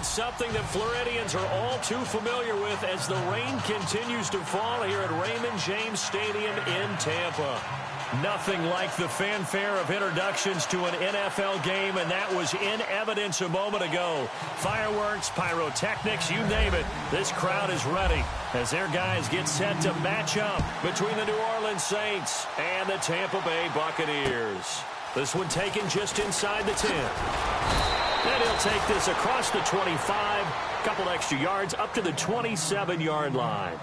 it's something that Floridians are all too familiar with as the rain continues to fall here at Raymond James Stadium in Tampa. Nothing like the fanfare of introductions to an NFL game, and that was in evidence a moment ago. Fireworks, pyrotechnics, you name it. This crowd is ready as their guys get set to match up between the New Orleans Saints and the Tampa Bay Buccaneers. This one taken just inside the 10. And he'll take this across the 25, couple extra yards up to the 27-yard line.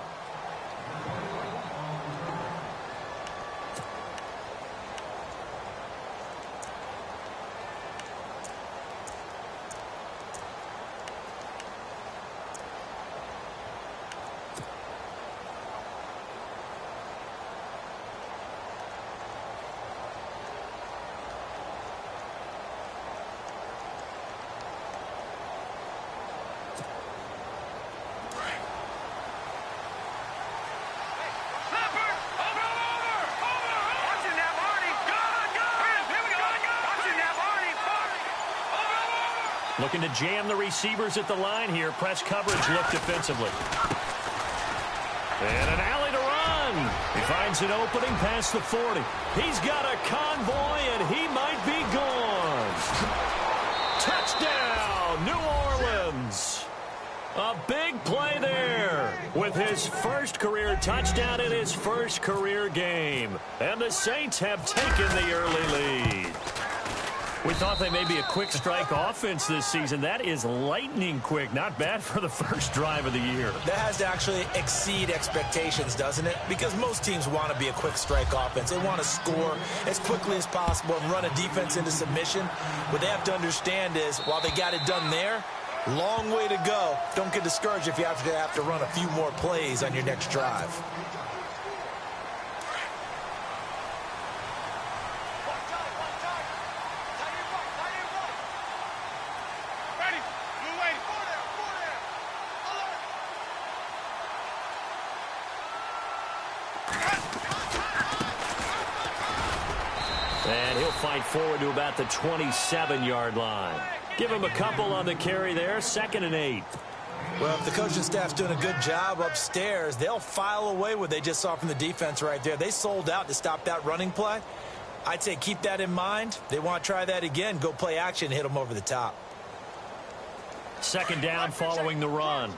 Looking to jam the receivers at the line here. Press coverage look defensively. And an alley to run. He finds an opening past the 40. He's got a convoy, and he might be gone. Touchdown, New Orleans. A big play there with his first career touchdown in his first career game. And the Saints have taken the early lead. We thought they may be a quick strike offense this season. That is lightning quick. Not bad for the first drive of the year. That has to actually exceed expectations, doesn't it? Because most teams want to be a quick strike offense. They want to score as quickly as possible and run a defense into submission. What they have to understand is, while they got it done there, long way to go. Don't get discouraged if you have to run a few more plays on your next drive. And he'll fight forward to about the 27-yard line. Give him a couple on the carry there. 2nd and 8. Well, if the coaching staff's doing a good job upstairs, they'll file away what they just saw from the defense right there. They sold out to stop that running play. I'd say keep that in mind. They want to try that again. Go play action, hit them over the top. 2nd down following the run.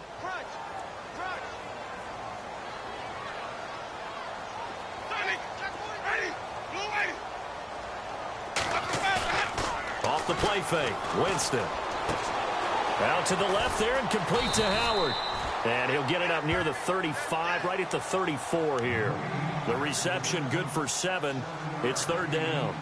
Off the play fake, Winston. Out to the left there and complete to Howard. And he'll get it up near the 35, right at the 34 here. The reception good for 7. It's 3rd down.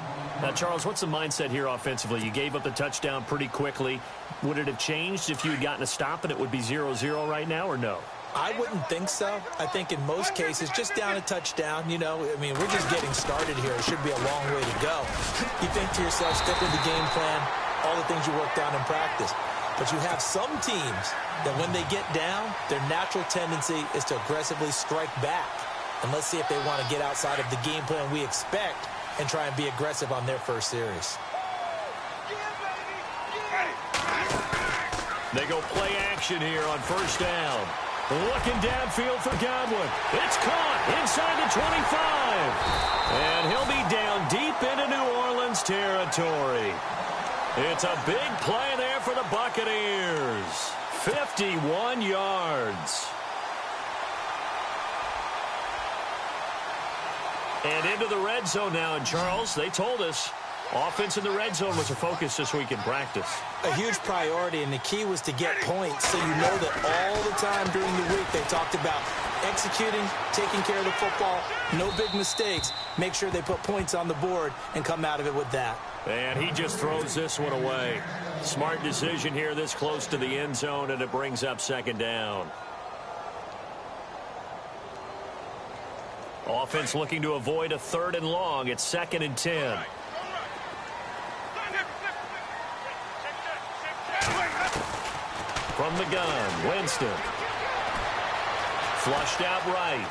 Now, Charles, what's the mindset here offensively? You gave up the touchdown pretty quickly. Would it have changed if you had gotten a stop and it would be 0-0 right now, or no? I wouldn't think so. I think in most cases, just down a touchdown, you know, I mean, we're just getting started here. It should be a long way to go. You think to yourself, stick with the game plan, all the things you worked on in practice. But you have some teams that when they get down, their natural tendency is to aggressively strike back. And let's see if they want to get outside of the game plan we expect and try and be aggressive on their first series. They go play action here on 1st down. Looking downfield for Godwin. It's caught inside the 25. And he'll be down deep into New Orleans territory. It's a big play there for the Buccaneers. 51 yards. And into the red zone now. And Charles, they told us offense in the red zone was a focus this week in practice. A huge priority, and the key was to get points, so you know that all the time during the week they talked about executing, taking care of the football, no big mistakes, make sure they put points on the board and come out of it with that. And he just throws this one away. Smart decision here this close to the end zone, and it brings up 2nd down. Offense looking to avoid a 3rd and long. It's 2nd and 10. From the gun, Winston. Flushed out right.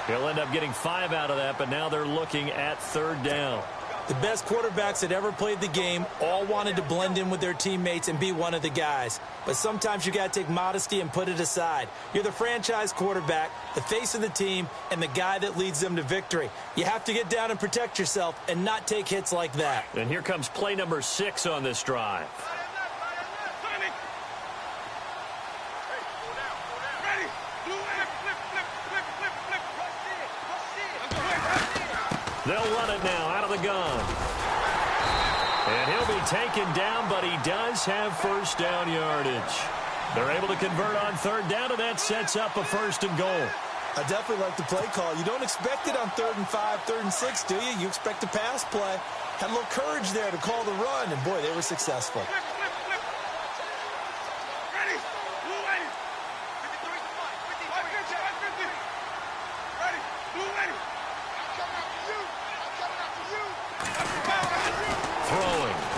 He'll end up getting 5 out of that, but now they're looking at 3rd down. The best quarterbacks that ever played the game all wanted to blend in with their teammates and be one of the guys. But sometimes you got to take modesty and put it aside. You're the franchise quarterback, the face of the team, and the guy that leads them to victory. You have to get down and protect yourself and not take hits like that. And here comes play number 6 on this drive. They'll run it now out of the gun. And he'll be taken down, but he does have first down yardage. They're able to convert on third down, and that sets up a 1st and goal. I definitely like the play call. You don't expect it on 3rd and 5, 3rd and 6, do you? You expect a pass play. Had a little courage there to call the run, and boy, they were successful.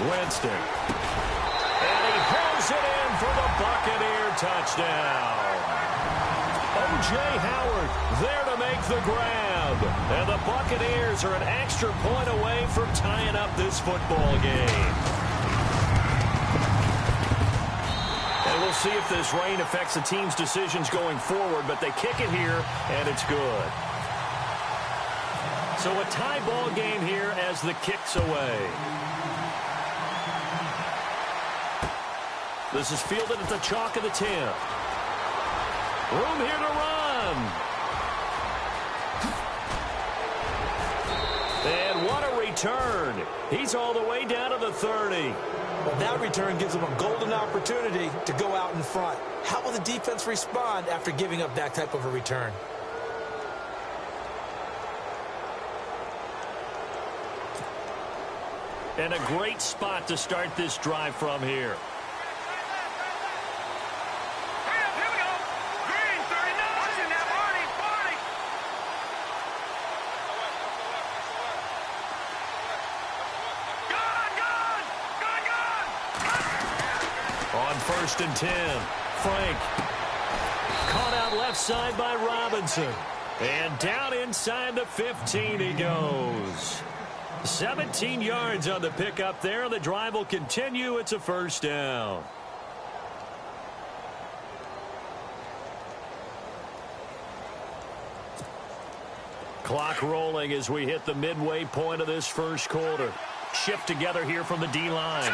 Winston. And he pulls it in for the Buccaneer touchdown. O.J. Howard there to make the grab. And the Buccaneers are an extra point away from tying up this football game. And we'll see if this rain affects the team's decisions going forward, but they kick it here, and it's good. So a tie ball game here as the kick's away. This is fielded at the chalk of the 10. Room here to run. And what a return. He's all the way down to the 30. Well, that return gives him a golden opportunity to go out in front. How will the defense respond after giving up that type of a return? And a great spot to start this drive from here. On 1st and 10, Frank. Caught out left side by Robinson. And down inside the 15 he goes. 17 yards on the pickup there. The drive will continue. It's a 1st down. Clock rolling as we hit the midway point of this 1st quarter. Shift together here from the D-line.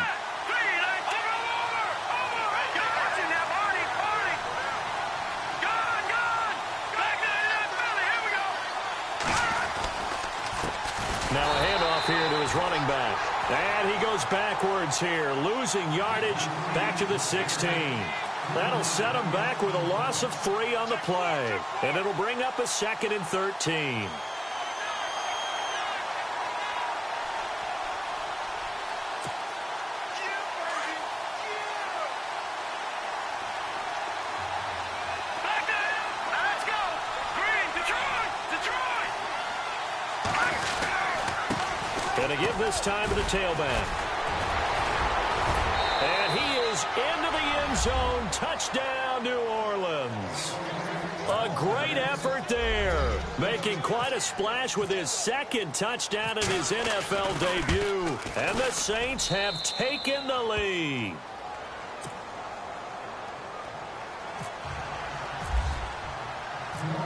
Now a handoff here to his running back. And he goes backwards here, losing yardage back to the 16. That'll set him back with a loss of 3 on the play. And it'll bring up a 2nd and 13. Going to give this time to the tailback. And he is into the end zone. Touchdown, New Orleans. A great effort there. Making quite a splash with his 2nd touchdown in his NFL debut. And the Saints have taken the lead.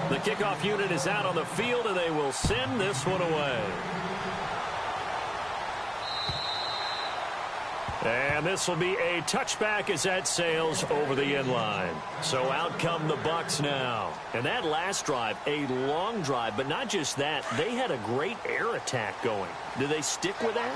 The kickoff unit is out on the field, and they will send this one away. And this will be a touchback as that sails over the end line. So out come the Bucs now. And that last drive, a long drive, but not just that. They had a great air attack going. Do they stick with that?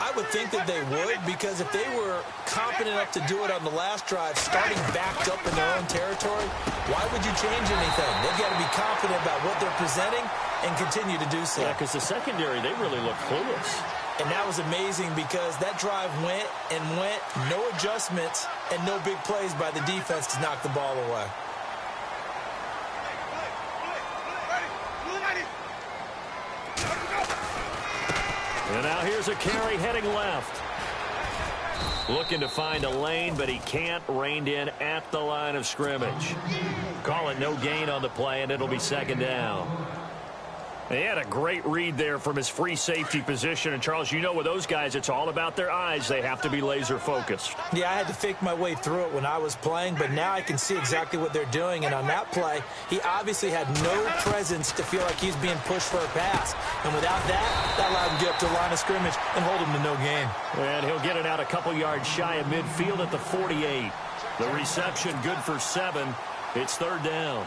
I would think that they would, because if they were confident enough to do it on the last drive, starting backed up in their own territory, why would you change anything? They've got to be confident about what they're presenting and continue to do so. Yeah, because the secondary, they really look clueless. And that was amazing because that drive went and went, no adjustments and no big plays by the defense to knock the ball away. And now here's a carry heading left. Looking to find a lane, but he can't. Reined in at the line of scrimmage. Call it no gain on the play, and it'll be 2nd down. He had a great read there from his free safety position. And, Charles, you know with those guys, it's all about their eyes. They have to be laser focused. Yeah, I had to fake my way through it when I was playing, but now I can see exactly what they're doing. And on that play, he obviously had no presence to feel like he's being pushed for a pass. And without that allowed him to get up to the line of scrimmage and hold him to no gain. And he'll get it out a couple yards shy of midfield at the 48. The reception good for 7. It's third down.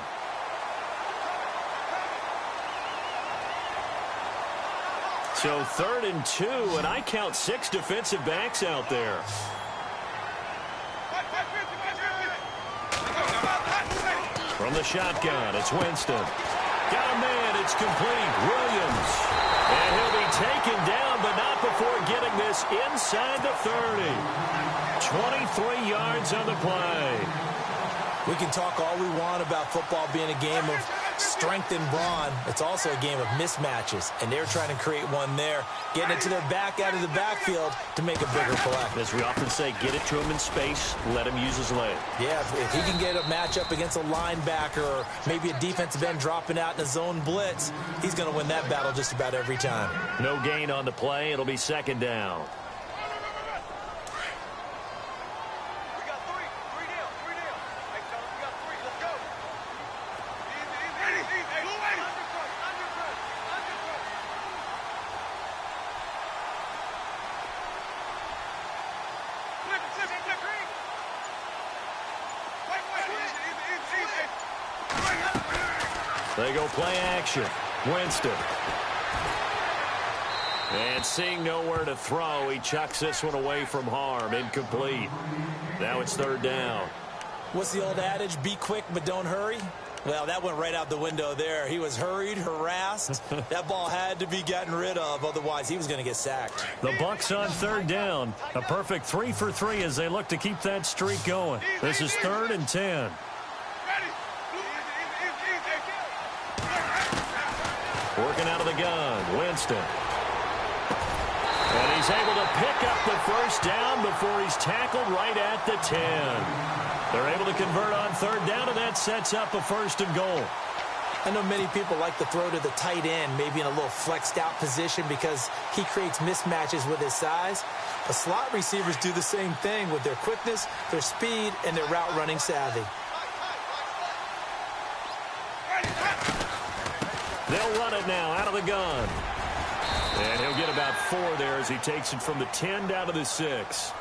So 3rd and 2, and I count 6 defensive backs out there. From the shotgun, it's Winston. Got a man, it's complete. Williams. And he'll be taken down, but not before getting this inside the 30. 23 yards on the play. We can talk all we want about football being a game of strength and brawn. It's also a game of mismatches, and they're trying to create one there, getting it to their back out of the backfield to make a bigger play. As we often say, get it to him in space, let him use his leg. Yeah, if he can get a matchup against a linebacker or maybe a defensive end dropping out in a zone blitz, he's going to win that battle just about every time. No gain on the play. It'll be 2nd down. They go play action. Winston. And seeing nowhere to throw, he chucks this one away from harm. Incomplete. Now it's 3rd down. What's the old adage? Be quick, but don't hurry. Well, that went right out the window there. He was hurried, harassed. That ball had to be gotten rid of. Otherwise, he was going to get sacked. The Bucs on 3rd down. A perfect 3 for 3 as they look to keep that streak going. This is 3rd and 10. Working out of the gun, Winston. And he's able to pick up the 1st down before he's tackled right at the 10. They're able to convert on 3rd down, and that sets up a 1st and goal. I know many people like to throw to the tight end, maybe in a little flexed out position because he creates mismatches with his size. But slot receivers do the same thing with their quickness, their speed, and their route running savvy. They'll run it now out of the gun. And he'll get about 4 there as he takes it from the 10 down to the 6.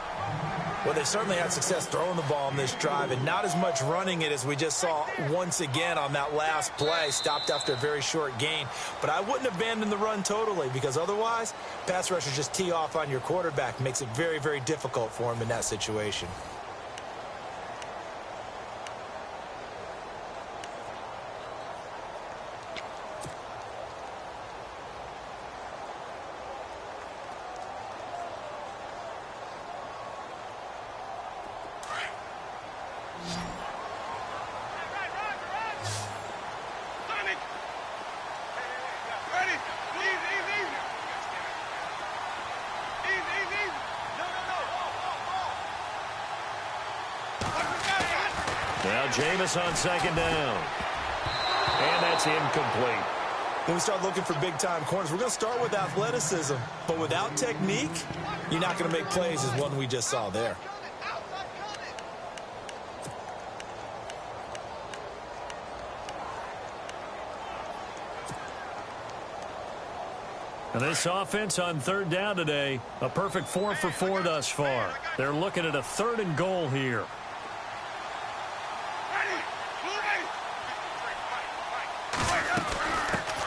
Well, they certainly had success throwing the ball on this drive and not as much running it as we just saw once again on that last play. Stopped after a very short gain. But I wouldn't abandon the run totally because otherwise, pass rushers just tee off on your quarterback. Makes it very, very difficult for him in that situation. Now Jameis on 2nd down. And that's incomplete. When we start looking for big-time corners, we're going to start with athleticism. But without technique, you're not going to make plays as one we just saw there. And this offense on 3rd down today, a perfect 4 for 4 thus far. They're looking at a 3rd and goal here.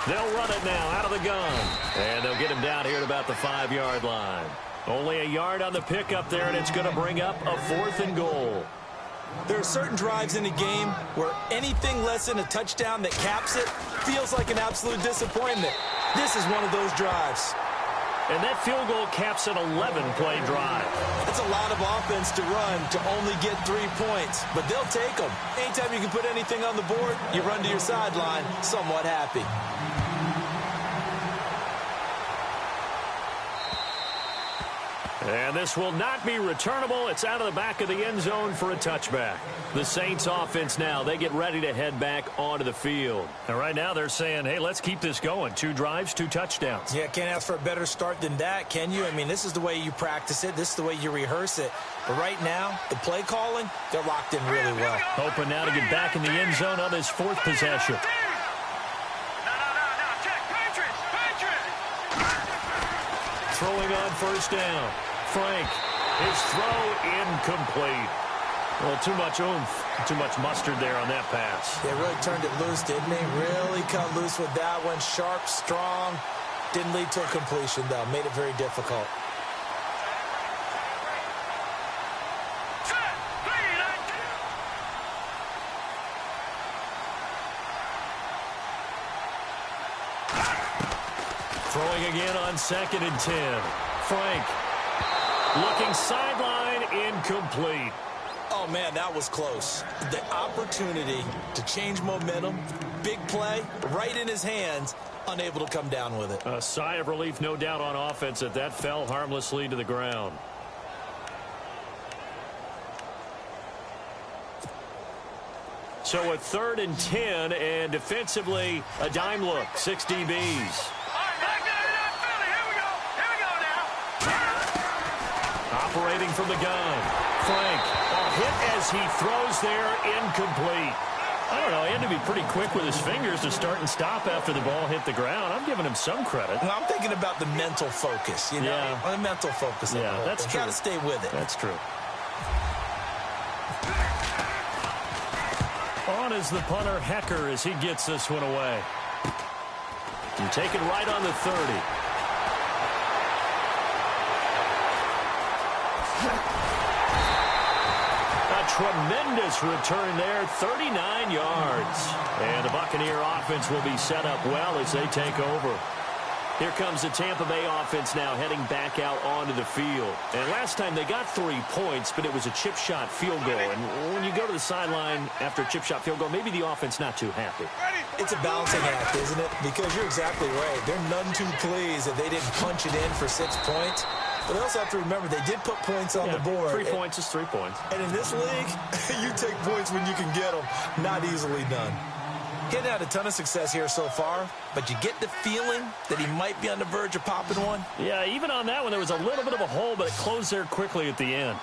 They'll run it now out of the gun. And they'll get him down here at about the 5-yard line. Only a yard on the pickup there, and it's going to bring up a 4th and goal. There are certain drives in the game where anything less than a touchdown that caps it feels like an absolute disappointment. This is one of those drives. And that field goal caps an 11-play drive. That's a lot of offense to run to only get 3 points, but they'll take them. Anytime you can put anything on the board, you run to your sideline somewhat happy. And this will not be returnable. It's out of the back of the end zone for a touchback. The Saints offense now, they get ready to head back onto the field. And right now they're saying, hey, let's keep this going. 2 drives, 2 touchdowns. Yeah, can't ask for a better start than that, can you? I mean, this is the way you practice it. This is the way you rehearse it. But right now, the play calling, they're locked in really well. Hoping now to get back in the end zone on his 4th possession. Throwing on first down. Frank, his throw incomplete. Well, too much oomph, too much mustard there on that pass. They really turned it loose, didn't they? Really cut loose with that one. Sharp, strong. Didn't lead to a completion, though. Made it very difficult. Throwing again on 2nd and 10. Frank looking sideline, incomplete. Oh, man, that was close. The opportunity to change momentum, big play, right in his hands, unable to come down with it. A sigh of relief, no doubt, on offense that fell harmlessly to the ground. So a 3rd and 10, and defensively, a dime look, 6 DBs. Operating from the gun. Frank, a hit as he throws there, incomplete. I don't know, he had to be pretty quick with his fingers to start and stop after the ball hit the ground. I'm giving him some credit. Well, I'm thinking about the mental focus, you know? Yeah. The mental focus. Yeah, that's true. You got to stay with it. That's true. On is the punter, Hecker, as he gets this one away. And take it right on the 30. A tremendous return there, 39 yards. And the Buccaneer offense will be set up well as they take over. Here comes the Tampa Bay offense now heading back out onto the field. And last time they got 3 points, but it was a chip shot field goal. And when you go to the sideline after a chip shot field goal, maybe the offense not too happy. It's a balancing act, isn't it? Because you're exactly right. They're none too pleased that they didn't punch it in for 6 points. But they also have to remember they did put points on the board. 3 points is 3 points. And in this league, you take points when you can get them. Not easily done. Getting had a ton of success here so far, but you get the feeling that he might be on the verge of popping one. Yeah, even on that one, there was a little bit of a hole, but it closed there quickly at the end.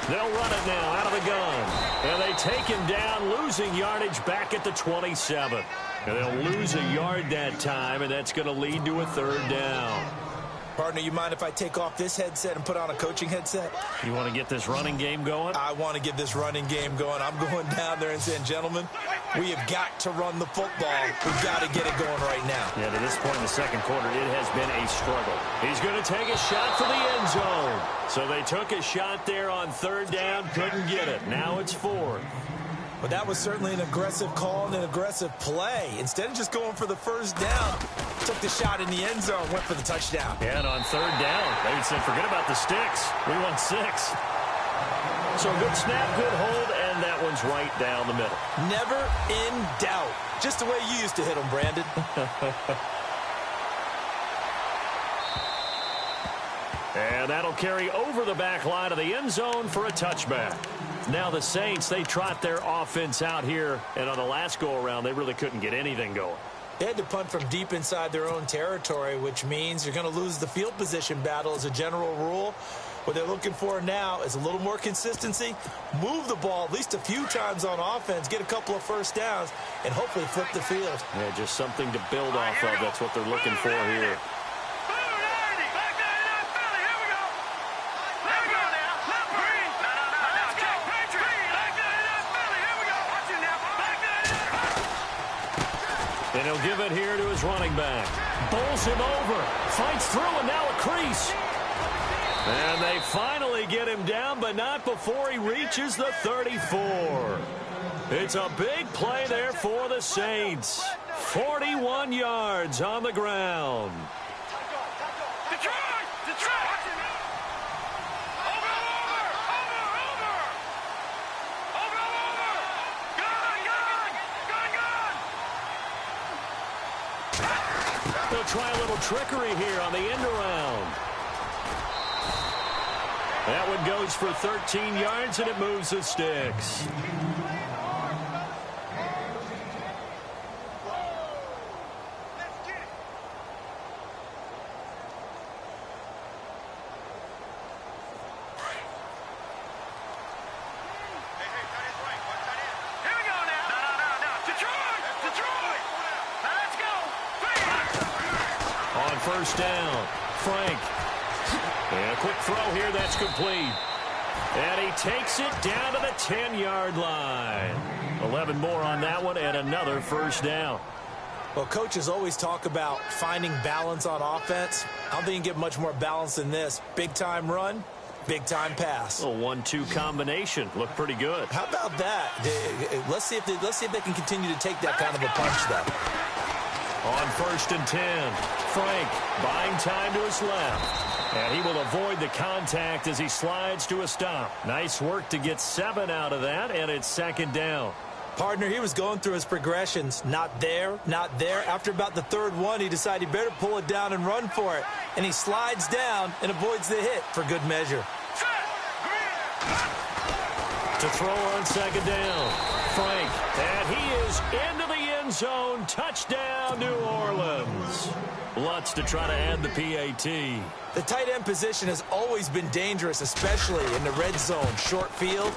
They'll run it now out of the gun. And they take him down, losing yardage back at the 27. And they'll lose a yard that time, and that's going to lead to a 3rd down. Partner, you mind if I take off this headset and put on a coaching headset? You want to get this running game going? I want to get this running game going. I'm going down there and saying, gentlemen, we have got to run the football. We've got to get it going right now. Yeah, to this point in the 2nd quarter, it has been a struggle. He's going to take a shot for the end zone. So they took a shot there on 3rd down, couldn't get it. Now it's 4th. But that was certainly an aggressive call and an aggressive play. Instead of just going for the 1st down, took the shot in the end zone, went for the touchdown. Yeah, and on 3rd down, they said, forget about the sticks. We want 6. So good snap, good hold, and that one's right down the middle. Never in doubt. Just the way you used to hit them, Brandon. And that'll carry over the back line of the end zone for a touchback. Now the Saints, they trot their offense out here, and on the last go-around, they really couldn't get anything going. They had to punt from deep inside their own territory, which means you're going to lose the field position battle as a general rule. What they're looking for now is a little more consistency, move the ball at least a few times on offense, get a couple of 1st downs, and hopefully flip the field. Yeah, just something to build off of. That's what they're looking for here. And he'll give it here to his running back. Bowls him over. Fights through, and now a crease. And they finally get him down, but not before he reaches the 34. It's a big play there for the Saints. 41 yards on the ground. They'll try a little trickery here on the end around. That one goes for 13 yards, and it moves the sticks. First down, Frank. And a quick throw here, that's complete. And he takes it down to the 10-yard line. 11 more on that one, and another first down. Well, coaches always talk about finding balance on offense. I don't think you can get much more balance than this. Big-time run, big-time pass. A 1-2 combination. Looked pretty good. How about that? Let's see if they can continue to take that kind of a punch, though. On 1st and 10, Frank buying time to his left. And he will avoid the contact as he slides to a stop. Nice work to get 7 out of that, and it's 2nd down. Partner, he was going through his progressions. Not there, not there. After about the 3rd one, he decided he better pull it down and run for it. And he slides down and avoids the hit for good measure. To throw on 2nd down, Frank. And he is into the end zone. Touchdown, New Orleans. Lutz to try to add the PAT. The tight end position has always been dangerous, especially in the red zone, short field.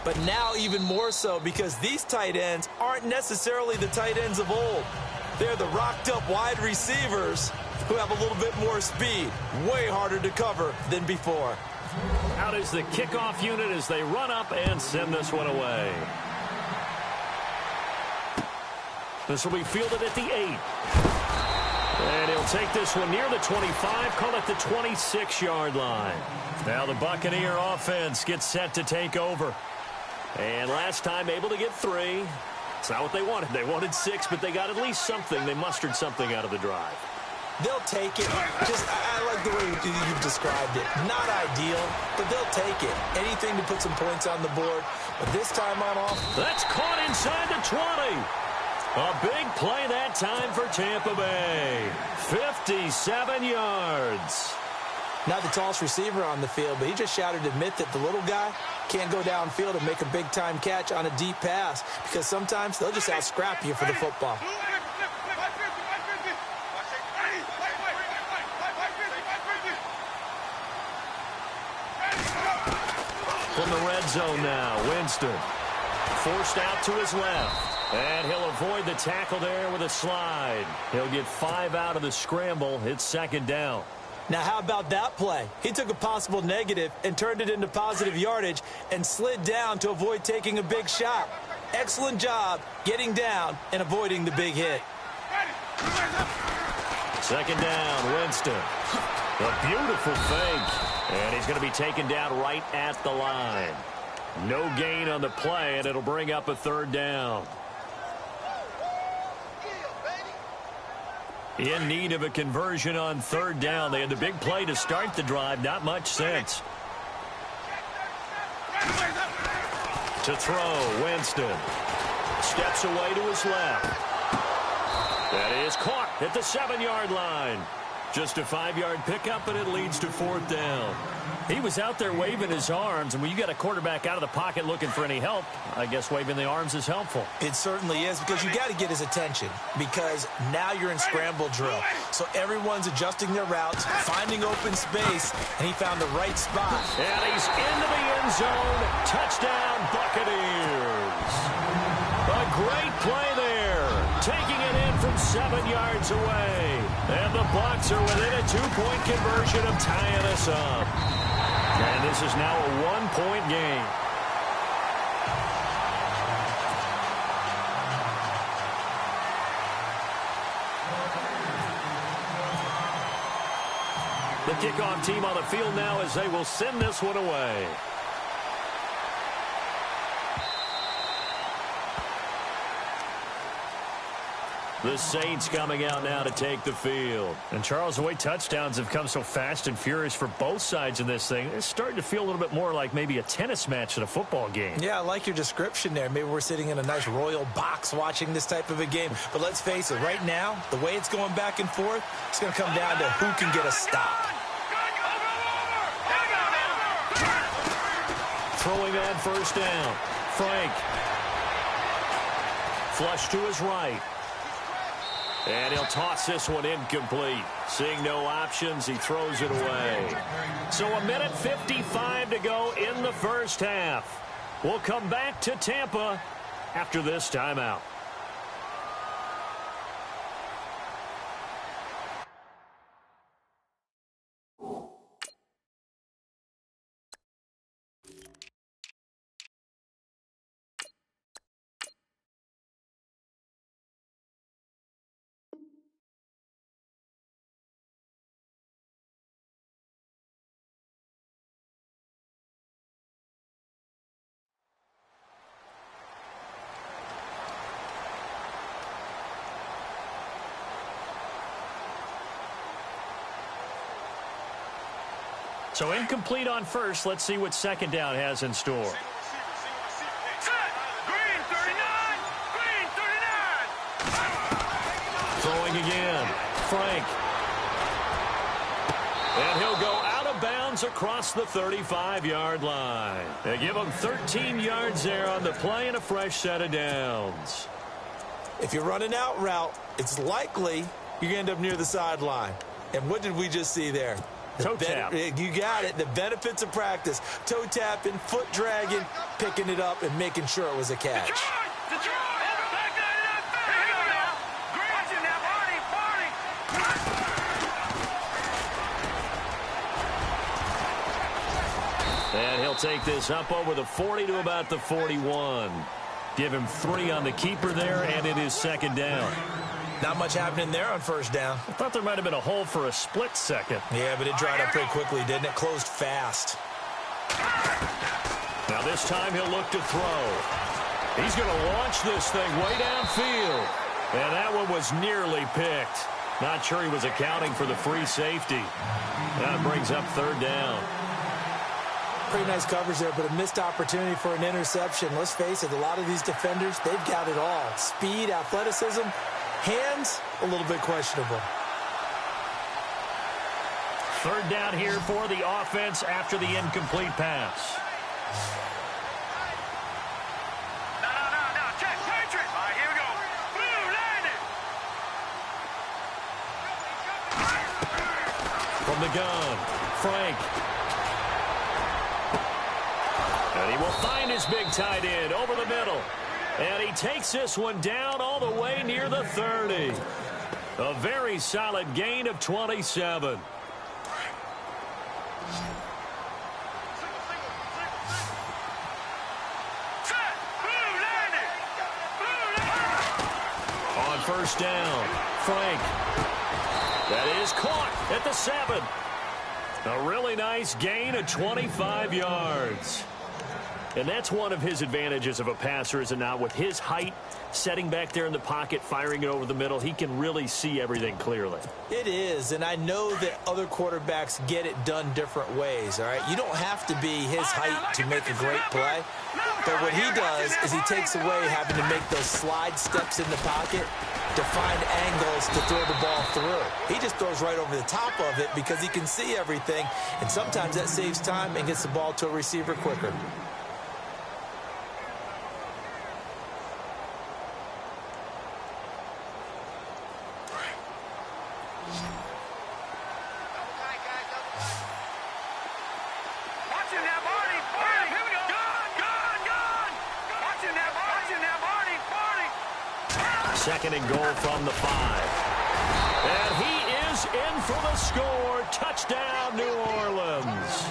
But now even more so because these tight ends aren't necessarily the tight ends of old. They're the rocked-up wide receivers who have a little bit more speed. Way harder to cover than before. Out is the kickoff unit as they run up and send this one away. This will be fielded at the 8. And he'll take this one near the 25, call it the 26-yard line. Now the Buccaneer offense gets set to take over. And last time able to get 3. It's not what they wanted. They wanted 6, but they got at least something. They mustered something out of the drive. They'll take it. I like the way you've described it. Not ideal, but they'll take it. Anything to put some points on the board. But this time on off. That's caught inside the 20. A big play that time for Tampa Bay. 57 yards. Not the tallest receiver on the field, but he just shouted to admit that the little guy can't go downfield and make a big-time catch on a deep pass because sometimes they'll just out-scrap you for the football. From the red zone now, Winston. Forced out to his left. And he'll avoid the tackle there with a slide. He'll get 5 out of the scramble. It's 2nd down. Now, how about that play? He took a possible negative and turned it into positive yardage and slid down to avoid taking a big shot. Excellent job getting down and avoiding the big hit. 2nd down, Winston. A beautiful fake. And he's going to be taken down right at the line. No gain on the play, and it'll bring up a 3rd down. In need of a conversion on 3rd down. They had the big play to start the drive. Not much sense. To throw, Winston. Steps away to his left. That is caught at the 7-yard line. Just a 5-yard pickup, and it leads to 4th down. He was out there waving his arms, and when you got a quarterback out of the pocket looking for any help, I guess waving the arms is helpful. It certainly is, because you got to get his attention, because now you're in scramble drill. So everyone's adjusting their routes, finding open space, and he found the right spot. And he's into the end zone. Touchdown, Buccaneers. A great play there, taking it in from 7 yards away. And the Bucs are within a 2-point conversion of tying us up. And this is now a 1-point game. The kickoff team on the field now as they will send this one away. The Saints coming out now to take the field. And Charles, the way touchdowns have come so fast and furious for both sides in this thing, it's starting to feel a little bit more like maybe a tennis match than a football game. Yeah, I like your description there. Maybe we're sitting in a nice royal box watching this type of a game. But let's face it, right now, the way it's going back and forth, it's going to come down to who can get a stop. Throwing on first down. Frank. Flush to his right. And he'll toss this one incomplete. Seeing no options, he throws it away. So 1:55 to go in the first half. We'll come back to Tampa after this timeout. So incomplete on first. Let's see what second down has in store. Throwing again. Frank. And he'll go out of bounds across the 35-yard line. They give him 13 yards there on the play and a fresh set of downs. If you're running out route, it's likely you're going to end up near the sideline. And what did we just see there? Toe tap. You got it. The benefits of practice. Toe tapping, foot dragging, picking it up, and making sure it was a catch. And he'll take this up over the 40 to about the 41. Give him 3 on the keeper there, and it is second down. Not much happening there on first down. I thought there might have been a hole for a split second. Yeah, but it dried up pretty quickly, didn't it? Closed fast. Now this time he'll look to throw. He's going to launch this thing way downfield. And that one was nearly picked. Not sure he was accounting for the free safety. That brings up third down. Pretty nice coverage there, but a missed opportunity for an interception. Let's face it, a lot of these defenders, they've got it all. Speed, athleticism, hands, a little bit questionable. Third down here for the offense after the incomplete pass. No. Check. Patriot. All right, here we go. Blue, landed. From the gun, Frank. And he will find his big tight end over the middle. And he takes this one down all the way near the 30. A very solid gain of 27. On first down, Frank. That is caught at the 7. A really nice gain of 25 yards. And that's one of his advantages of a passer, is it not? With his height, setting back there in the pocket, firing it over the middle, he can really see everything clearly. It is, and I know that other quarterbacks get it done different ways, all right? You don't have to be his height to make a great play. But what he does is he takes away having to make those slide steps in the pocket to find angles to throw the ball through. He just throws right over the top of it because he can see everything, and sometimes that saves time and gets the ball to a receiver quicker. Second and goal from the 5. And he is in for the score. Touchdown, New Orleans.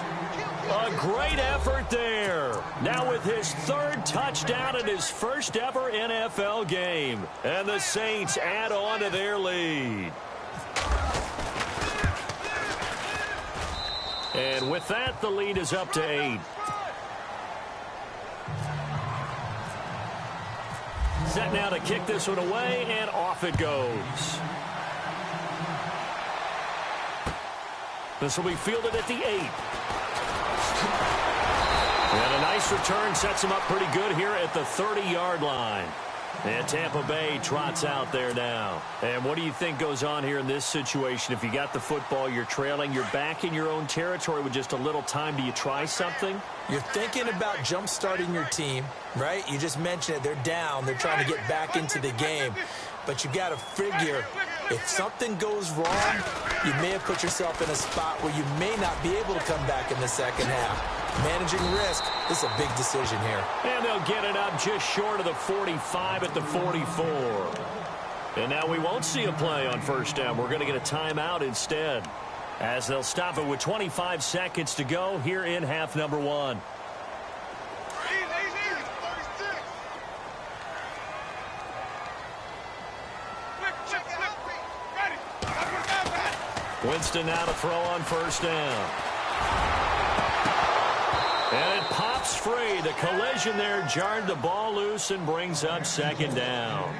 A great effort there. Now with his 3rd touchdown in his first ever NFL game. And the Saints add on to their lead. And with that, the lead is up to 8. Set now to kick this one away, and off it goes. This will be fielded at the 8. And a nice return sets him up pretty good here at the 30-yard line. And Tampa Bay trots out there now. And what do you think goes on here in this situation? If you got the football, you're trailing, you're back in your own territory with just a little time. Do you try something? You're thinking about jump-starting your team, right? You just mentioned it. They're down. They're trying to get back into the game. But you got to figure, if something goes wrong, you may have put yourself in a spot where you may not be able to come back in the second half. Managing risk, this is a big decision here. And they'll get it up just short of the 45 at the 44. And now we won't see a play on first down. We're going to get a timeout instead, as they'll stop it with 25 seconds to go here in half number 1. Winston now to throw on first down. And it pops free. The collision there jarred the ball loose and brings up second down.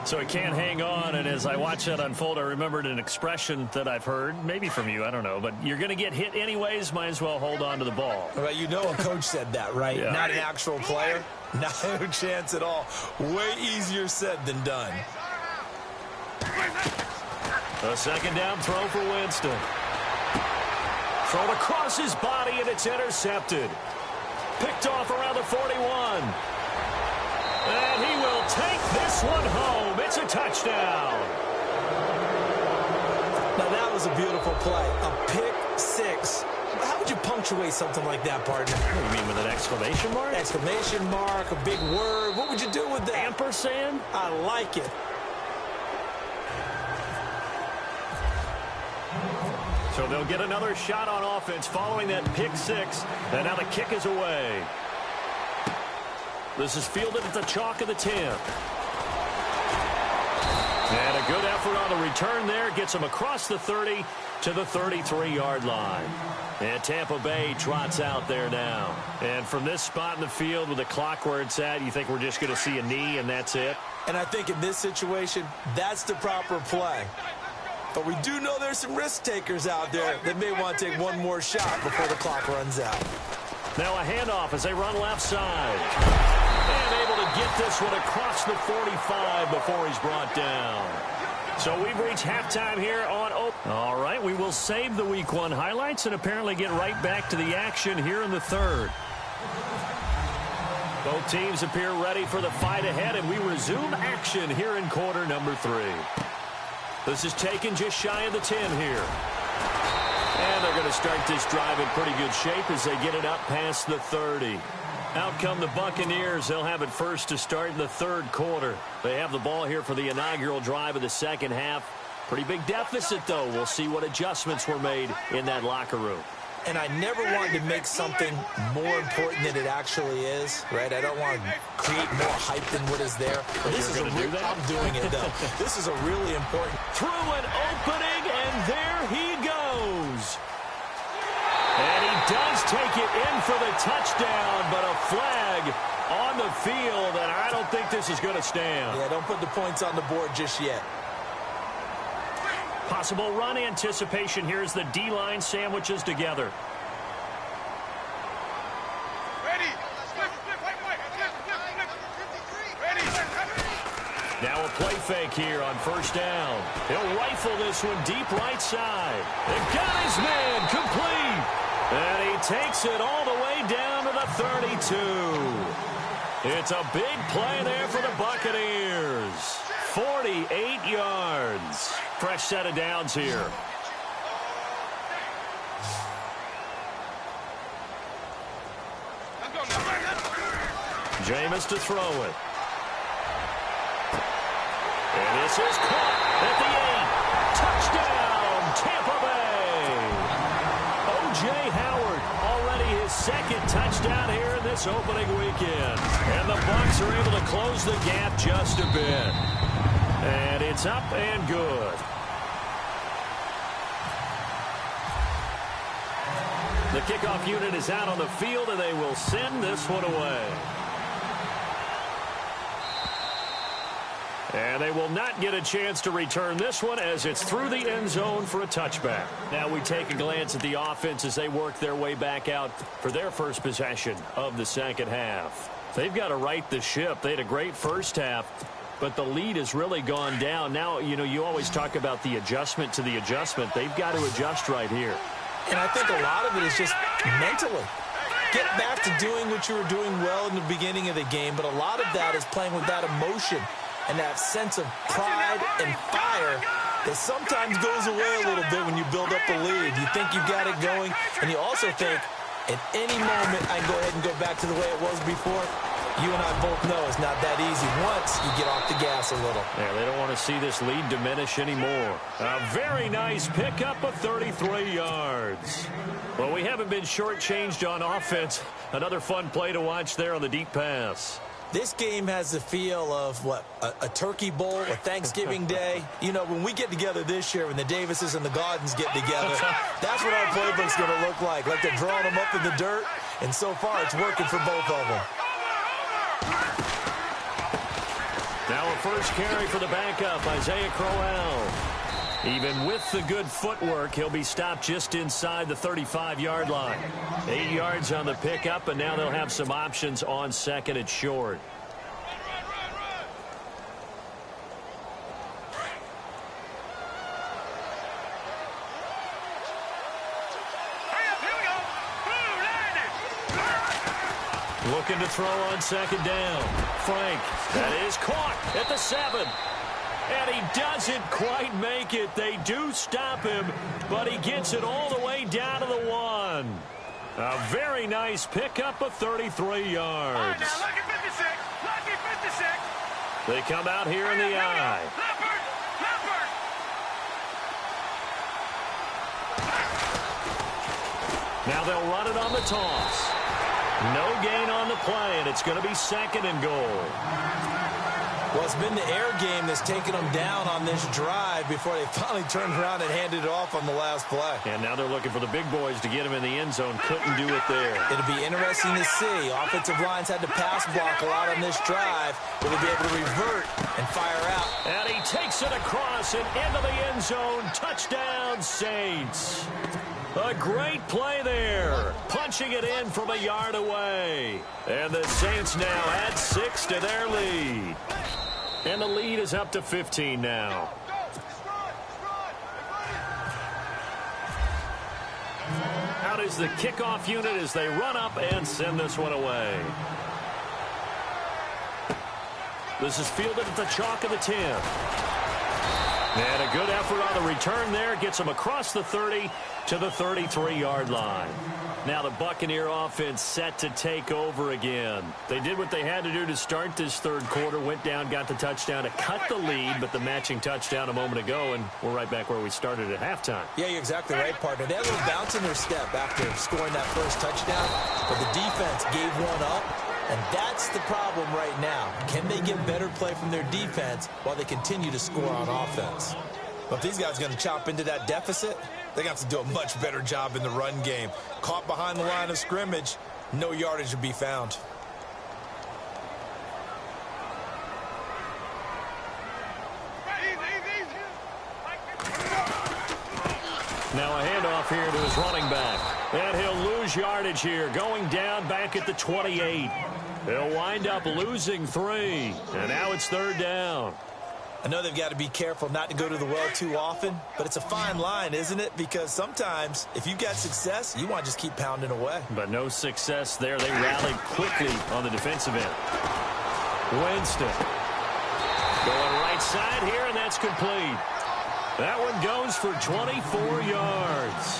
So he can't hang on, and as I watch that unfold, I remembered an expression that I've heard, maybe from you, I don't know, but you're going to get hit anyways, might as well hold on to the ball. Well, you know a coach said that, right? Yeah. Not an actual player. No chance at all. Way easier said than done. A second down throw for Winston. Thrown across his body, and it's intercepted. Picked off around the 41. And he will take this one home. It's a touchdown. Now, that was a beautiful play. A pick six. How would you punctuate something like that, partner? What do you mean, with an exclamation mark? Exclamation mark, a big word. What would you do with that? Ampersand? I like it. So they'll get another shot on offense following that pick six. And now the kick is away. This is fielded at the chalk of the 10. And a good effort on the return there. Gets him across the 30 to the 33-yard line. And Tampa Bay trots out there now. And from this spot in the field with the clock where it's at, you think we're just going to see a knee and that's it? And I think in this situation, that's the proper play. But we do know there's some risk takers out there that may want to take one more shot before the clock runs out. Now a handoff as they run left side. And able to get this one across the 45 before he's brought down. So we've reached halftime here on Open. All right, we will save the Week 1 highlights and apparently get right back to the action here in the third. Both teams appear ready for the fight ahead, and we resume action here in quarter number 3. This is taken just shy of the 10 here. And they're going to start this drive in pretty good shape as they get it up past the 30. Out come the Buccaneers. They'll have it first to start in the third quarter. They have the ball here for the inaugural drive of the second half. Pretty big deficit, though. We'll see what adjustments were made in that locker room. And I never wanted to make something more important than it actually is, right? I don't want to create more hype than what is there. But this is I'm doing it, though. This is a really important. Through an opening, and there he goes. And he does take it in for the touchdown, but a flag on the field, and I don't think this is going to stand. Yeah, don't put the points on the board just yet. Possible run anticipation here as the D-line sandwiches together. Now a play fake here on first down. He'll rifle this one deep right side. And got his man complete. And he takes it all the way down to the 32. It's a big play there for the Buccaneers. 48 yards. Fresh set of downs here. Jameis to throw it. And this is caught at the 8. Touchdown, Tampa Bay. O.J. Howard, already his second touchdown here in this opening weekend. And the Bucs are able to close the gap just a bit. And it's up and good. The kickoff unit is out on the field, and they will send this one away. And they will not get a chance to return this one as it's through the end zone for a touchback. Now we take a glance at the offense as they work their way back out for their first possession of the second half. They've got to right the ship. They had a great first half, but the lead has really gone down. Now, you always talk about the adjustment to the adjustment. They've got to adjust right here. And I think a lot of it is just mentally. Get back to doing what you were doing well in the beginning of the game, but a lot of that is playing with that emotion and that sense of pride and fire that sometimes goes away a little bit when you build up a lead. You think you've got it going, and you also think at any moment I can go ahead and go back to the way it was before. You and I both know it's not that easy once you get off the gas a little. Yeah, they don't want to see this lead diminish anymore. A very nice pickup of 33 yards. Well, we haven't been shortchanged on offense. Another fun play to watch there on the deep pass. This game has the feel of, a turkey bowl, a Thanksgiving day. When we get together this year, when the Davises and the Gaudens get together, that's what our playbook's going to look like. Like they're drawing them up in the dirt, and so far it's working for both of them. Now a first carry for the backup, Isaiah Crowell. Even with the good footwork, he'll be stopped just inside the 35-yard line. 8 yards on the pickup, and now they'll have some options on second and short. Looking to throw on second down. Frank, that is caught at the 7. And he doesn't quite make it. They do stop him, but he gets it all the way down to the 1. A very nice pickup of 33 yards. All right, now, lucky 56. Lucky 56. They come out here in the eye. Leopard. Now they'll run it on the toss. No gain on the play, and it's going to be second and goal. Well, it's been the air game that's taken them down on this drive before they finally turned around and handed it off on the last play. And now they're looking for the big boys to get him in the end zone. Couldn't do it there. It'll be interesting to see. Offensive lines had to pass block a lot on this drive. Will they be able to revert and fire out? And he takes it across and into the end zone. Touchdown, Saints. A great play there. Punching it in from a yard away. And the Saints now add 6 to their lead. And the lead is up to 15 now. Out is the kickoff unit as they run up and send this one away. This is fielded at the chalk of the 10. And a good effort on the return there. Gets them across the 30 to the 33-yard line. Now the Buccaneer offense set to take over again. They did what they had to do to start this third quarter. Went down, got the touchdown to cut the lead, but the matching touchdown a moment ago, and we're right back where we started at halftime. Yeah, you're exactly right, partner. They had a little bounce in their step after scoring that first touchdown, but the defense gave one up, and that's the problem right now. Can they get better play from their defense while they continue to score on offense? But if these guys are going to chop into that deficit, they got to do a much better job in the run game. Caught behind the line of scrimmage, no yardage to be found. Now a handoff here to his running back. And he'll lose yardage here, going down back at the 28. He'll wind up losing 3. And now it's third down. I know they've got to be careful not to go to the well too often, but it's a fine line, isn't it? Because sometimes, if you've got success, you want to just keep pounding away. But no success there. They rallied quickly on the defensive end. Winston going right side here, and that's complete. That one goes for 24 yards.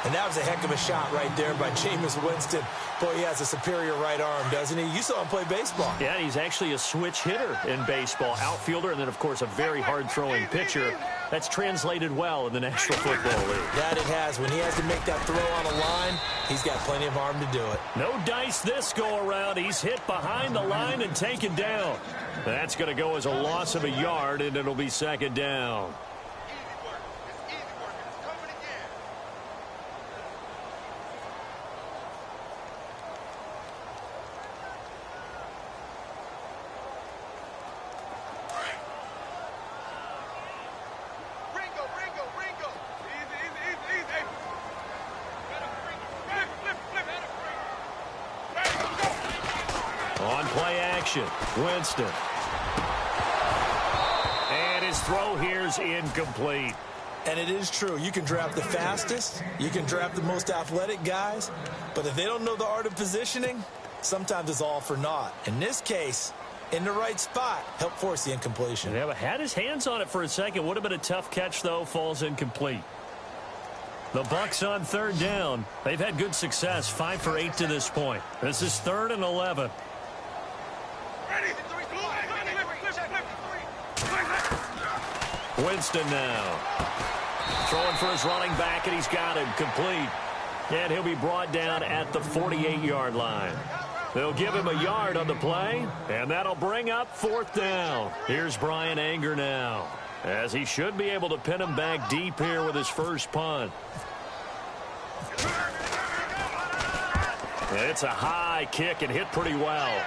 And that was a heck of a shot right there by Jameis Winston. Boy, he has a superior right arm, doesn't he? You saw him play baseball. Yeah, he's actually a switch hitter in baseball. Outfielder, and then, of course, a very hard-throwing pitcher. That's translated well in the National Football League. That it has. When he has to make that throw on a line, he's got plenty of arm to do it. No dice this go-around. He's hit behind the line and taken down. That's going to go as a loss of a yard, and it'll be second down. On play action, Winston. And his throw here's incomplete. And it is true. You can draft the fastest. You can draft the most athletic guys. But if they don't know the art of positioning, sometimes it's all for naught. In this case, in the right spot, help force the incompletion. Yeah, but had his hands on it for a second. Would have been a tough catch, though. Falls incomplete. The Bucs on third down. They've had good success. 5 for 8 to this point. This is 3rd and 11. Winston now. Throwing for his running back, and he's got him complete. And he'll be brought down at the 48-yard line. They'll give him a yard on the play, and that'll bring up 4th down. Here's Brian Anger now, as he should be able to pin him back deep here with his first punt. It's a high kick and hit pretty well.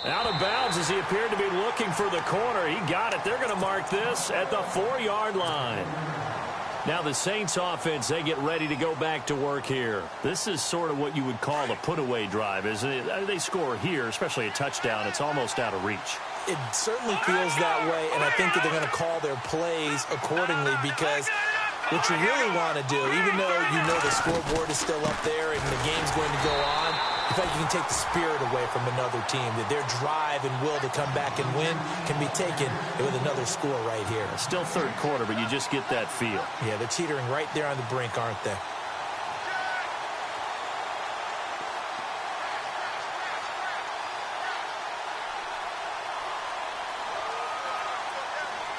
Out of bounds as he appeared to be looking for the corner. He got it. They're going to mark this at the 4-yard line. Now the Saints offense, they get ready to go back to work here. This is sort of what you would call a put-away drive, isn't it? They score here, especially a touchdown. It's almost out of reach. It certainly feels that way, and I think that they're going to call their plays accordingly, because what you really want to do, even though you know the scoreboard is still up there and the game's going to go on, in fact, you can take the spirit away from another team, that their drive and will to come back and win can be taken with another score right here. Still third quarter, but you just get that feel. Yeah, they're teetering right there on the brink, aren't they?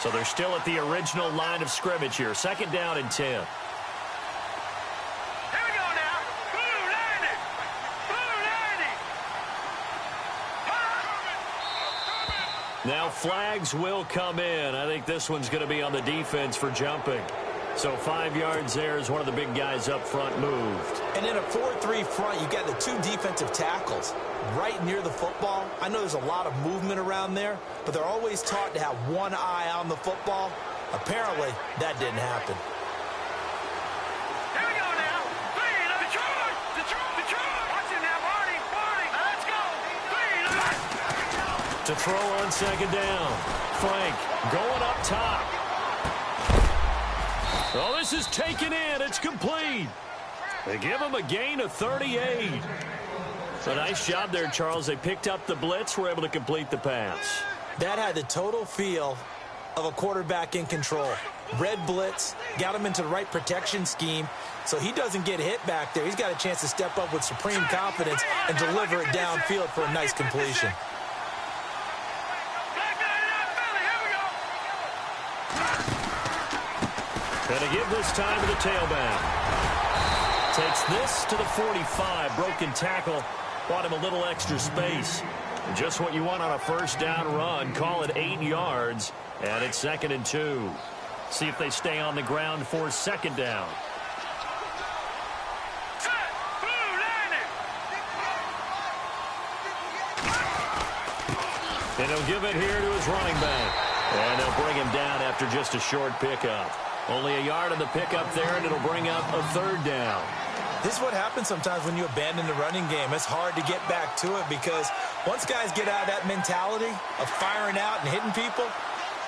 So they're still at the original line of scrimmage here. 2nd down and 10. Now flags will come in. I think this one's going to be on the defense for jumping. So 5 yards there as one of the big guys up front moved. And in a 4-3 front, you got the 2 defensive tackles right near the football. I know there's a lot of movement around there, but they're always taught to have one eye on the football. Apparently, that didn't happen. Here we go now. Detroit. Watch it now, Barney. Let's go. To throw on 2nd down. Frank going up top. Oh, this is taken in. It's complete. They give him a gain of 38. A nice job there, Charles. They picked up the blitz, were able to complete the pass. That had the total feel of a quarterback in control. Red blitz, got him into the right protection scheme, so he doesn't get hit back there. He's got a chance to step up with supreme confidence and deliver it downfield for a nice completion. Gonna give this time to the tailback. Takes this to the 45. Broken tackle. Bought him a little extra space. Just what you want on a 1st down run. Call it 8 yards. And it's 2nd and 2. See if they stay on the ground for 2nd down. And he'll give it here to his running back. And they'll bring him down after just a short pickup. Only a yard on the pickup there, and it'll bring up a 3rd down. This is what happens sometimes when you abandon the running game. It's hard to get back to it, because once guys get out of that mentality of firing out and hitting people,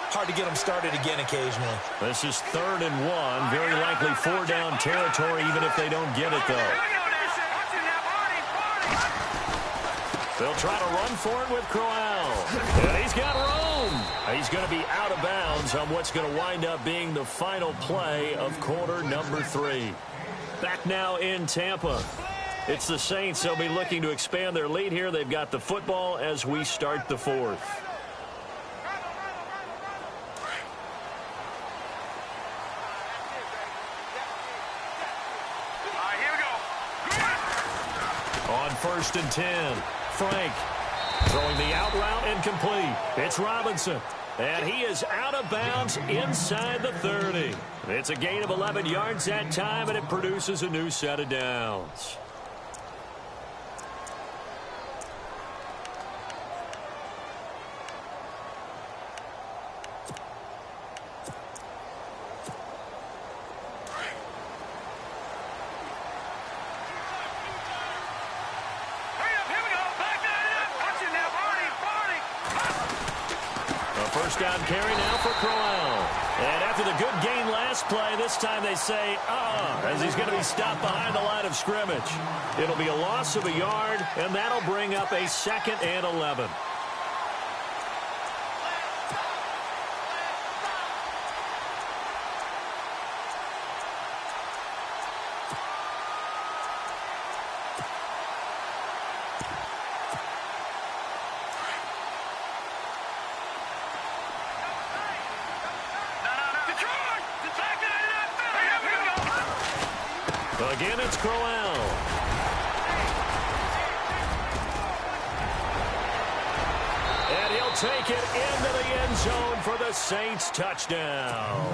hard to get them started again occasionally. This is 3rd and 1. Very likely 4-down territory, even if they don't get it, though. They'll try to run for it with Crowell. And he's got room. He's going to be out of bounds on what's going to wind up being the final play of quarter number 3. Back now in Tampa. It's the Saints. They'll be looking to expand their lead here. They've got the football as we start the 4th. On 1st and 10. Frank throwing the out route and complete. It's Robinson. And he is out of bounds inside the 30. It's a gain of 11 yards that time, and it produces a new set of downs. Here we go. Back down. First down carry now for Crowell. And after the good gain last play, this time they say, as he's going to be stopped behind the line of scrimmage. It'll be a loss of a yard, and that'll bring up a 2nd and 11. Again, it's Crowell. And he'll take it into the end zone for the Saints touchdown.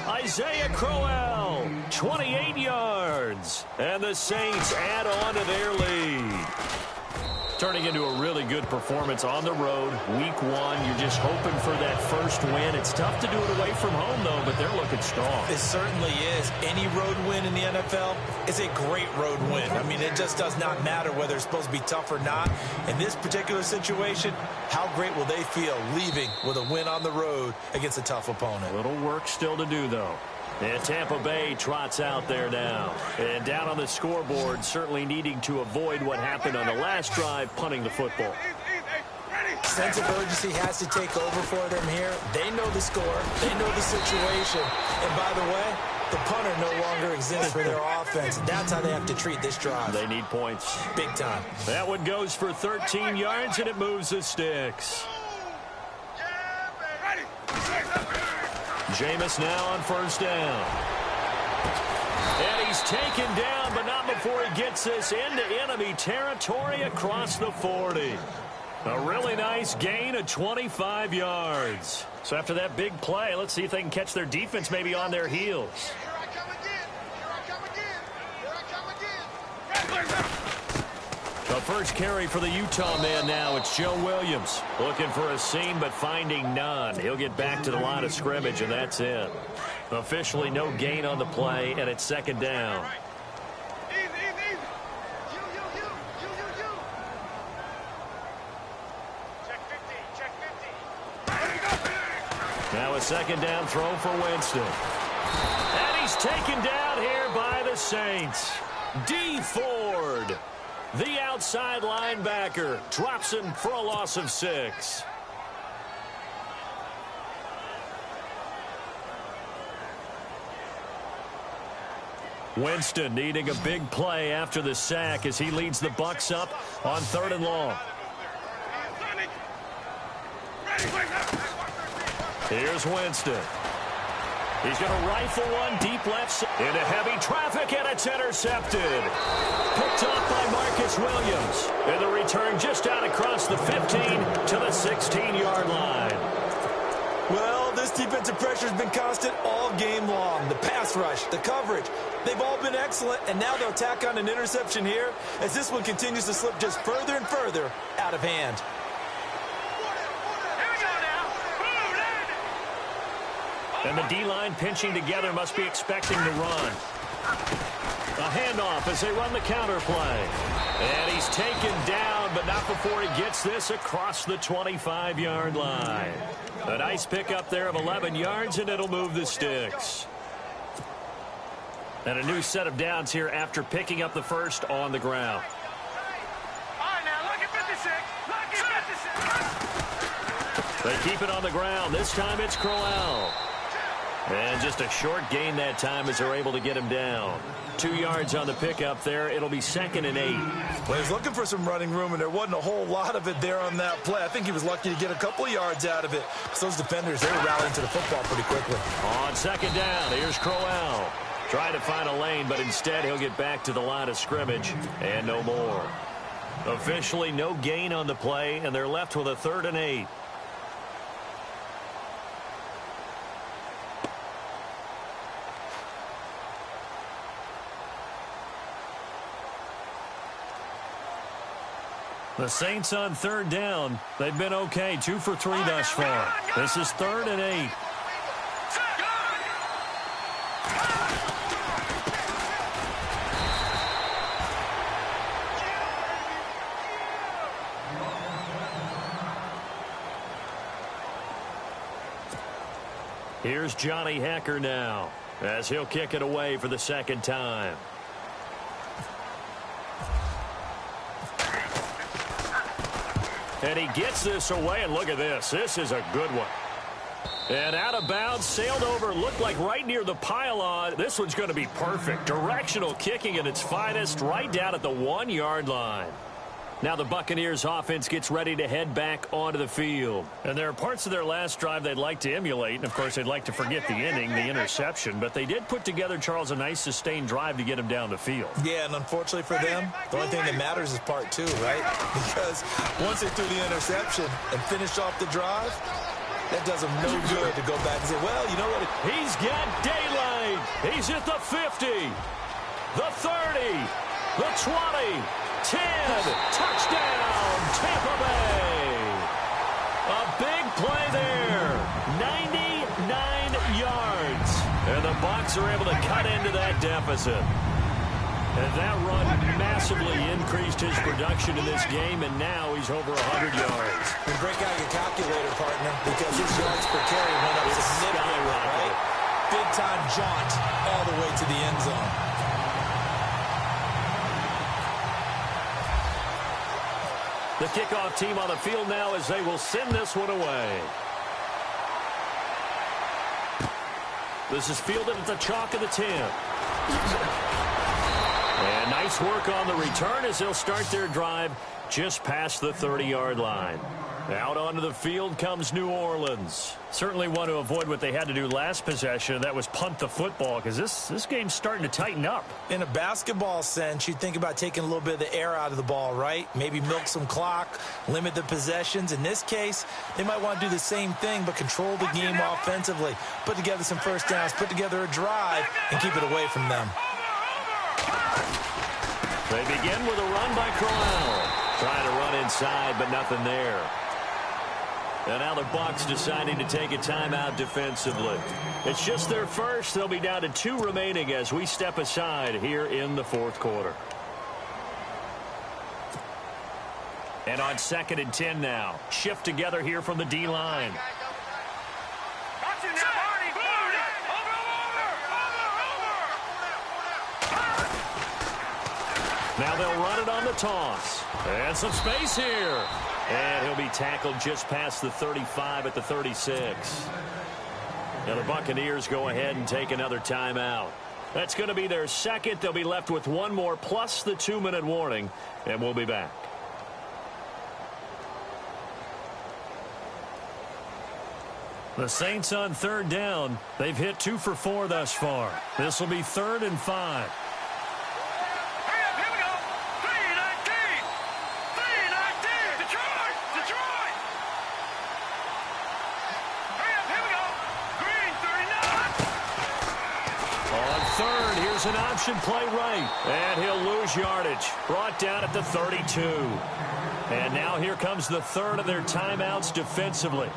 Isaiah Crowell, 28 yards. And the Saints add on to their lead. Turning into a really good performance on the road. Week 1, you're just hoping for that first win. It's tough to do it away from home, though, but they're looking strong. It certainly is. Any road win in the NFL is a great road win. I mean, it just does not matter whether it's supposed to be tough or not. In this particular situation, how great will they feel leaving with a win on the road against a tough opponent? A little work still to do, though. And Tampa Bay trots out there now. And down on the scoreboard, certainly needing to avoid what happened on the last drive, punting the football. Sense of urgency has to take over for them here. They know the score. They know the situation. And by the way, the punter no longer exists for their offense. That's how they have to treat this drive. They need points. Big time. That one goes for 13 yards, and it moves the sticks. Jameis now on first down. And he's taken down, but not before he gets this into enemy territory across the 40. A really nice gain of 25 yards. So after that big play, let's see if they can catch their defense maybe on their heels. Here I come again. Here I come again. Here I come again. The first carry for the Utah man now. It's Joe Williams looking for a seam but finding none. He'll get back to the line of scrimmage, and that's it. Officially no gain on the play, and it's 2nd down. Easy. You. Check 50. Now a 2nd down throw for Winston. And he's taken down here by the Saints. D. Ford, the outside linebacker, drops him for a loss of 6. Winston needing a big play after the sack as he leads the Bucs up on 3rd and long. Here's Winston. He's going to rifle one deep left into heavy traffic, and it's intercepted. Picked off by Marcus Williams. And the return just out across the 15 to the 16-yard line. Well, this defensive pressure has been constant all game long. The pass rush, the coverage, they've all been excellent, and now they'll tack on an interception here as this one continues to slip just further and further out of hand. And the D-line pinching together must be expecting to run. A handoff as they run the counter play. And he's taken down, but not before he gets this across the 25-yard line. A nice pickup there of 11 yards, and it'll move the sticks. And a new set of downs here after picking up the first on the ground. All right, now look at 56. They keep it on the ground. This time it's Crowell. And just a short gain that time as they're able to get him down. 2 yards on the pickup there. It'll be 2nd and 8. Well, he's looking for some running room, and there wasn't a whole lot of it there on that play. I think he was lucky to get a couple of yards out of it. So those defenders, they were rallying to the football pretty quickly. On 2nd down, here's Crowell. Trying to find a lane, but instead he'll get back to the line of scrimmage and no more. Officially no gain on the play, and they're left with a 3rd and 8. The Saints on 3rd down. They've been okay. 2 for 3 thus far. This is 3rd and 8. Here's Johnny Hecker now as he'll kick it away for the second time. And he gets this away, and look at this. This is a good one. And out of bounds, sailed over, looked like right near the pylon. This one's going to be perfect. Directional kicking at its finest, right down at the 1-yard line. Now the Buccaneers offense gets ready to head back onto the field. And there are parts of their last drive they'd like to emulate. And, of course, they'd like to forget the inning, the interception. But they did put together, Charles, a nice sustained drive to get him down the field. Yeah, and unfortunately for them, the only thing that matters is part 2, right? Because once they threw the interception and finished off the drive, that does them no good to go back and say, well, you know what? He's got daylight. He's at the 50, the 30, the 20. 10, touchdown, Tampa Bay. A big play there, 99 yards. And the Bucs are able to cut into that deficit. And that run massively increased his production in this game, and now he's over 100 yards. And break out your calculator, partner, because his yards per carry went up significantly, right? Big-time jaunt all the way to the end zone. The kickoff team on the field now as they will send this one away. This is fielded at the chalk of the 10. And nice work on the return as they'll start their drive just past the 30-yard line. Out onto the field comes New Orleans. Certainly want to avoid what they had to do last possession. That was punt the football, because this game's starting to tighten up. In a basketball sense, you think about taking a little bit of the air out of the ball, right? Maybe milk some clock, limit the possessions. In this case, they might want to do the same thing, but control the game offensively. Put together some first downs, put together a drive, and keep it away from them. They begin with a run by Corral. Trying to run inside, but nothing there. And now the Bucs deciding to take a timeout defensively. It's just their first. They'll be down to 2 remaining as we step aside here in the fourth quarter. And on 2nd and 10 now. Shift together here from the D-line. Now they'll run it on the toss. And some space here. And he'll be tackled just past the 35 at the 36. Now the Buccaneers go ahead and take another timeout. That's going to be their second. They'll be left with one more plus the 2-minute warning. And we'll be back. The Saints on 3rd down. They've hit 2 for 4 thus far. This will be 3rd and 5. An option play right, and he'll lose yardage. Brought down at the 32. And now here comes the 3rd of their timeouts defensively.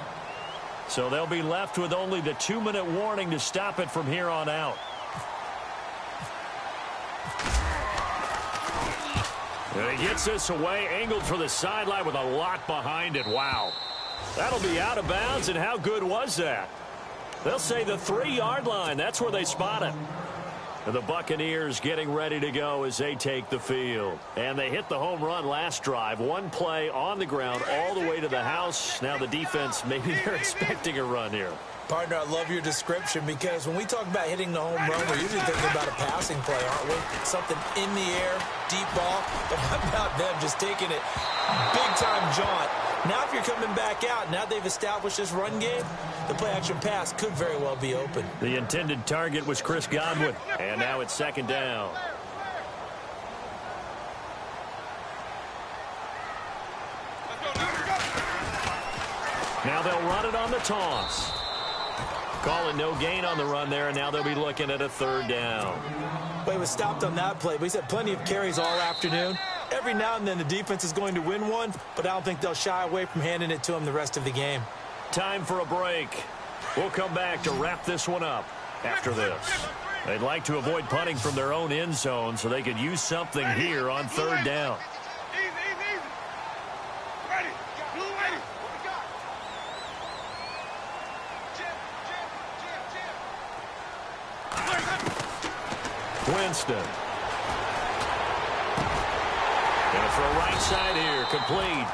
So they'll be left with only the 2-minute warning to stop it from here on out. And he gets this away, angled for the sideline with a lot behind it. Wow. That'll be out of bounds, and how good was that? They'll say the 3-yard line. That's where they spot it. And the Buccaneers getting ready to go as they take the field. And they hit the home run last drive. One play on the ground all the way to the house. Now the defense, maybe they're expecting a run here. Partner, I love your description, because when we talk about hitting the home run, we're usually thinking about a passing play, aren't we? Something in the air, deep ball. But how about them just taking it big-time jaunt? Now if you're coming back out, now they've established this run game, the play-action pass could very well be open. The intended target was Chris Godwin. And now it's 2nd down. Now they'll run it on the toss. Calling no gain on the run there, and now they'll be looking at a 3rd down. Well, he was stopped on that play, but he's had plenty of carries all afternoon. Every now and then the defense is going to win one, but I don't think they'll shy away from handing it to him the rest of the game. Time for a break. We'll come back to wrap this one up after this. They'd like to avoid punting from their own end zone so they could use something here on 3rd down. Winston. Gonna throw right side here, complete.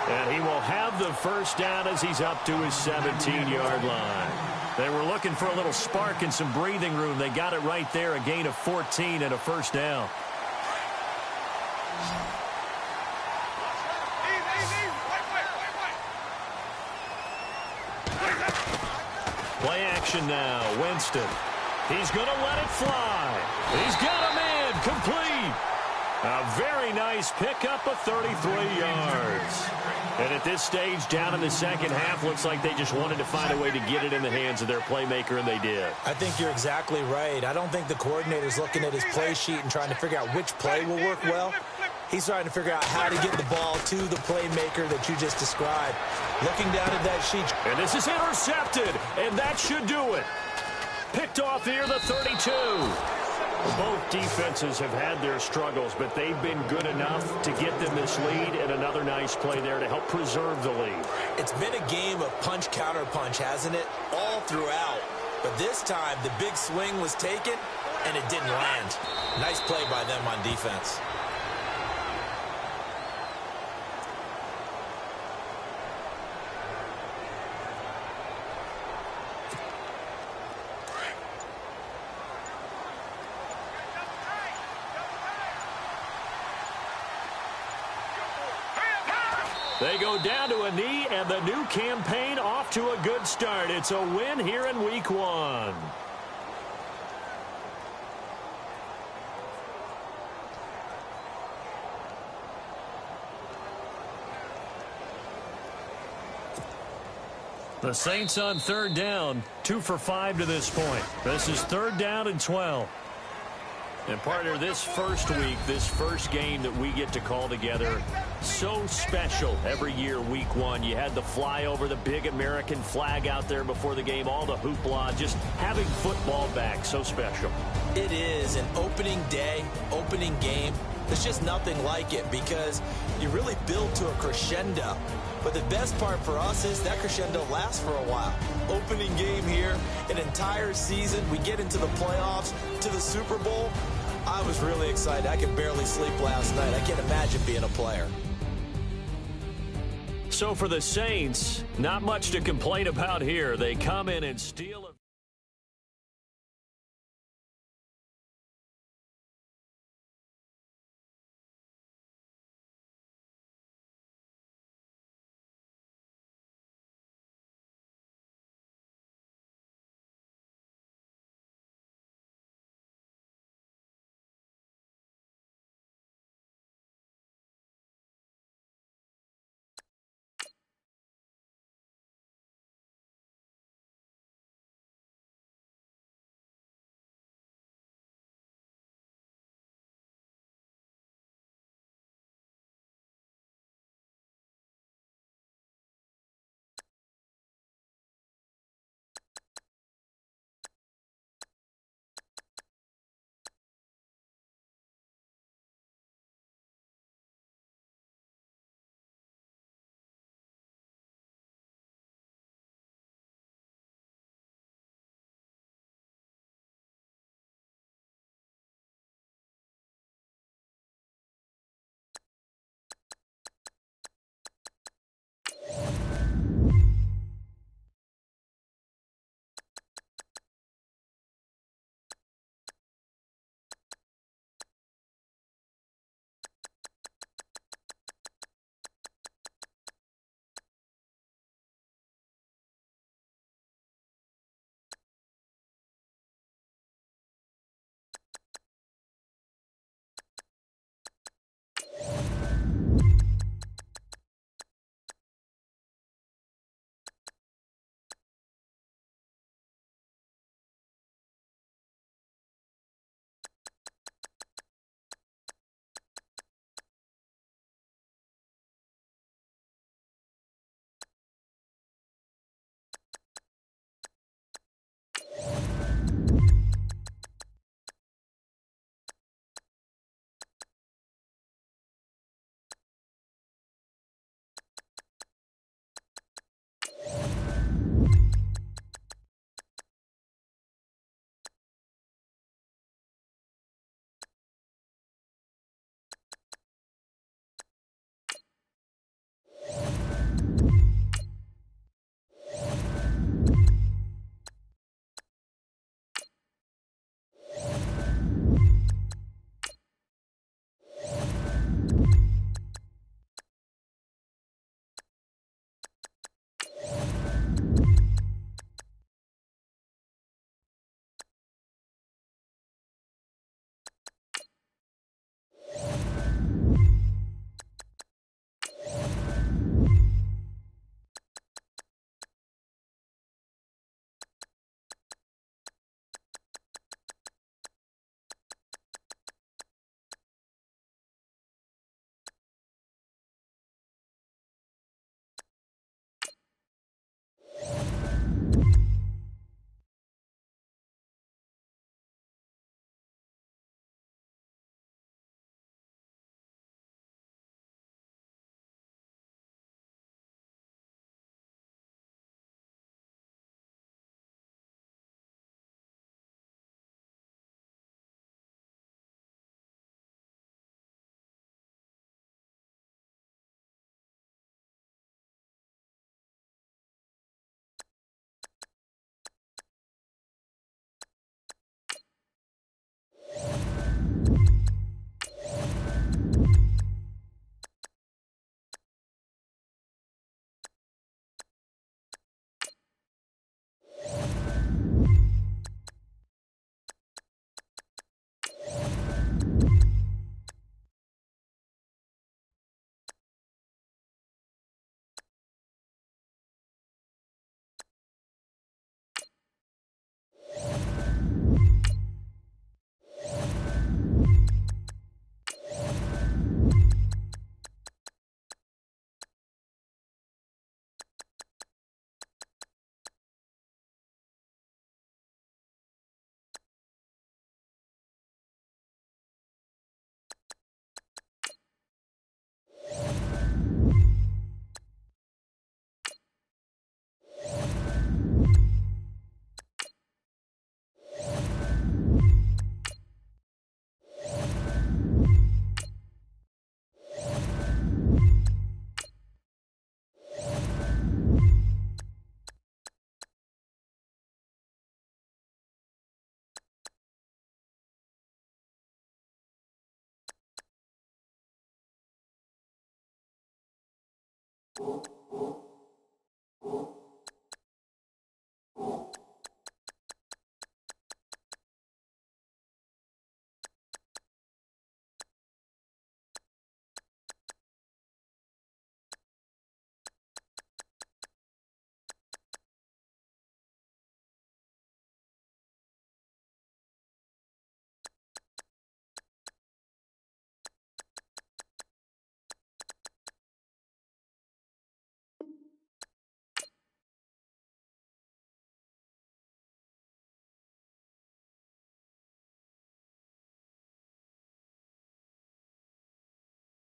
And he will have the first down as he's up to his 17-yard line. They were looking for a little spark and some breathing room. They got it right there, a gain of 14 and a first down. Play action now, Winston. He's going to let it fly. He's got a man, complete. A very nice pickup of 33 yards. And at this stage, down in the second half, looks like they just wanted to find a way to get it in the hands of their playmaker, and they did. I think you're exactly right. I don't think the coordinator's looking at his play sheet and trying to figure out which play will work well. He's trying to figure out how to get the ball to the playmaker that you just described. Looking down at that sheet. And this is intercepted, and that should do it. Picked off here, the 32. Both defenses have had their struggles, but they've been good enough to get them this lead, and another nice play there to help preserve the lead. It's been a game of punch-counter-punch, hasn't it? All throughout. But this time, the big swing was taken, and it didn't land. Nice play by them on defense. They go down to a knee, and the new campaign off to a good start. It's a win here in Week 1. The Saints on third down, 2 for 5 to this point. This is third down and 12. And partner, this first week, this first game that we get to call together, so special every year, Week 1. You had the flyover, the big American flag out there before the game, all the hoopla, just having football back, so special. It is an opening day, opening game. There's just nothing like it because you really build to a crescendo. But the best part for us is that crescendo lasts for a while. Opening game here, an entire season. We get into the playoffs, to the Super Bowl. I was really excited. I could barely sleep last night. I can't imagine being a player. So for the Saints, not much to complain about here. They come in and steal a